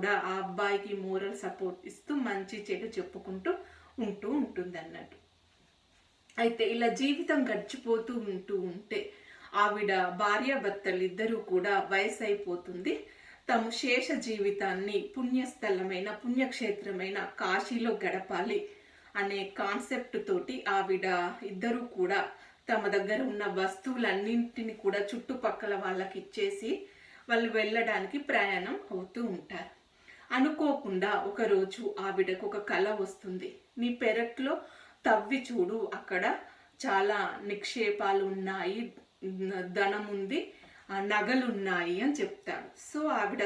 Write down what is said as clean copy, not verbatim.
కూడా ఆ అబ్బాయికి మోరల్ సపోర్ట్ ఇస్తూ మంచి చెడు చెప్పుకుంటూ ఉంటుంది అన్నట్టు. అయితే ఇలా జీవితం గడిచిపోతూ ఉంటే ఆవిడ భార్యాభర్తలు ఇద్దరూ కూడా వయసు అయిపోతుంది. తమ శేష జీవితాన్ని పుణ్యస్థలమైన పుణ్యక్షేత్రమైన కాశీలో గడపాలి అనే కాన్సెప్ట్ తోటి ఆవిడ ఇద్దరూ కూడా తమ దగ్గర ఉన్న వస్తువులన్నింటిని కూడా చుట్టుపక్కల వాళ్ళకి ఇచ్చేసి వాళ్ళు వెళ్ళడానికి ప్రయాణం అవుతూ ఉంటారు. అనుకోకుండా ఒకరోజు ఆవిడకు ఒక కల వస్తుంది. నీ పెరట్లో తవ్వి చూడు, అక్కడ చాలా నిక్షేపాలు ఉన్నాయి, ధనం ఉంది, నగలున్నాయి అని చెప్తాడు. సో ఆవిడ